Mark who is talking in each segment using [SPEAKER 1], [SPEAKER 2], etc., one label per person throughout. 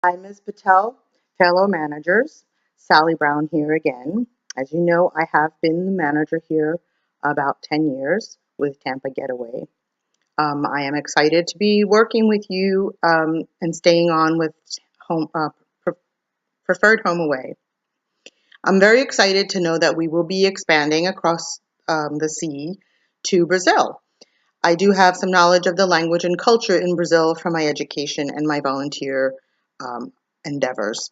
[SPEAKER 1] Hi, Ms. Patel, fellow managers. Sally Brown here again. As you know, I have been the manager here about 10 years with Tampa Getaway. I am excited to be working with you and staying on with home, Preferred Home Away. I'm very excited to know that we will be expanding across the sea to Brazil. I do have some knowledge of the language and culture in Brazil from my education and my volunteer um, endeavors.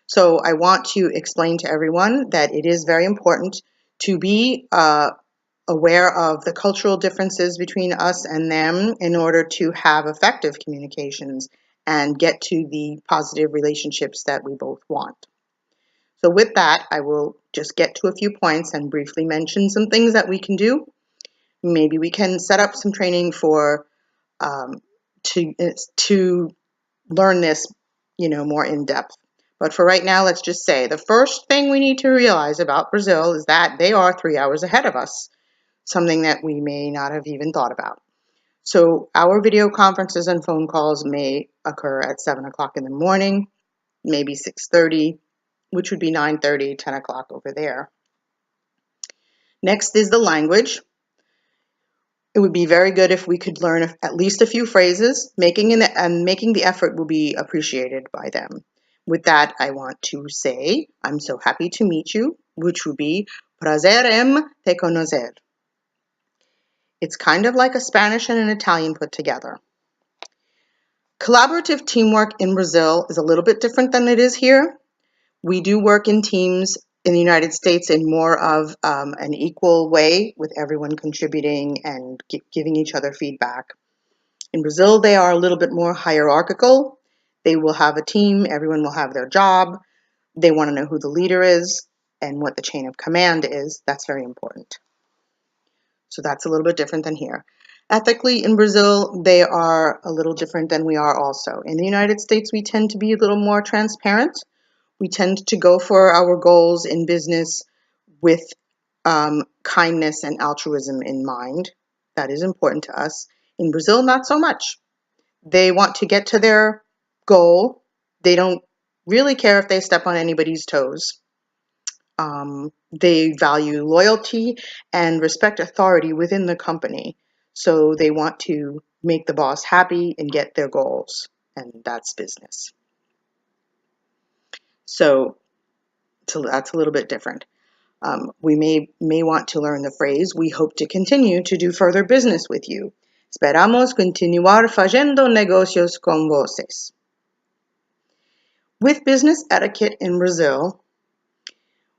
[SPEAKER 1] So I want to explain to everyone that it is very important to be aware of the cultural differences between us and them in order to have effective communications and get to the positive relationships that we both want. So with that, I will just get to a few points and briefly mention some things that we can do. Maybe we can set up some training for um, to learn this, more in depth. But for right now, let's just say the first thing we need to realize about Brazil is that they are 3 hours ahead of us, something that we may not have even thought about. So our video conferences and phone calls may occur at 7 o'clock in the morning, maybe 6:30, which would be 9:30, 10 o'clock over there. Next is the language. It would be very good if we could learn at least a few phrases. Making the effort will be appreciated by them. With that, I want to say, I'm so happy to meet you, which would be prazer em te conocer. It's kind of like a Spanish and an Italian put together. Collaborative teamwork in Brazil is a little bit different than it is here. We do work in teams in the United States in more of an equal way, with everyone contributing and giving each other feedback. In Brazil, they are a little bit more hierarchical. They will have a team, everyone will have their job. They want to know who the leader is and what the chain of command is. That's very important. So that's a little bit different than here. Ethically, in Brazil, they are a little different than we are also. In the United States, we tend to be a little more transparent. We tend to go for our goals in business with kindness and altruism in mind. That is important to us. In Brazil, not so much. They want to get to their goal. They don't really care if they step on anybody's toes. They value loyalty and respect authority within the company. So they want to make the boss happy and get their goals. And that's business. So that's a little bit different. We may want to learn the phrase, we hope to continue to do further business with you. Esperamos continuar fazendo negocios con vocês. With business etiquette in Brazil,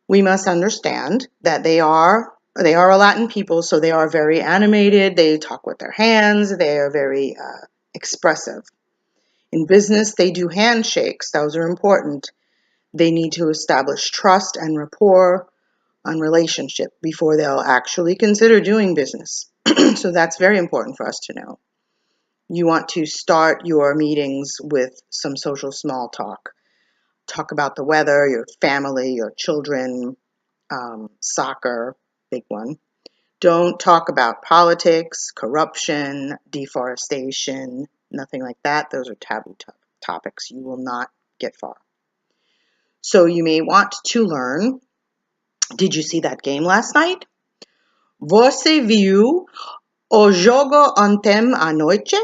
[SPEAKER 1] we must understand that they are a Latin people, so they are very animated. They talk with their hands. They are very expressive. In business, they do handshakes. Those are important. They need to establish trust and rapport on relationship before they'll actually consider doing business. So that's very important for us to know. You want to start your meetings with some social small talk. Talk about the weather, your family, your children, soccer, big one. Don't talk about politics, corruption, deforestation, nothing like that. Those are taboo topics. You will not get far. So you may want to learn, did you see that game last night? Você viu o jogo ontem à noite?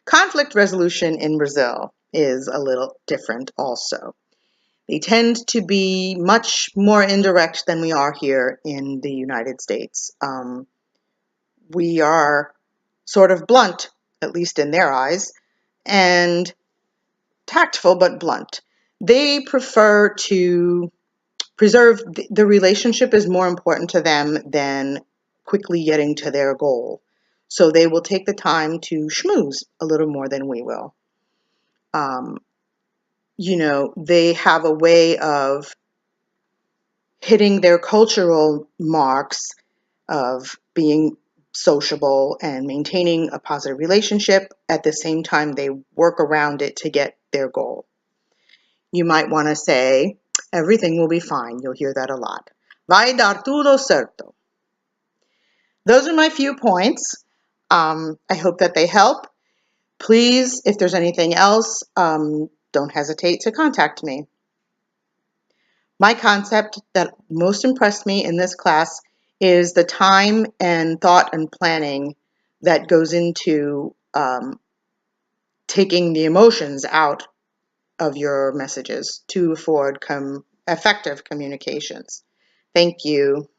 [SPEAKER 1] Conflict resolution in Brazil is a little different also. They tend to be much more indirect than we are here in the United States. We are sort of blunt, at least in their eyes, and tactful but blunt. They prefer to preserve the relationship is more important to them than quickly getting to their goal. So they will take the time to schmooze a little more than we will. They have a way of hitting their cultural marks of being sociable and maintaining a positive relationship. At the same time, they work around it to get their goal. You might want to say, everything will be fine. You'll hear that a lot. Vai dar tudo certo. Those are my few points. I hope that they help. Please, if there's anything else, don't hesitate to contact me. My concept that most impressed me in this class is the time and thought and planning that goes into taking the emotions out of your messages to afford effective communications. Thank you.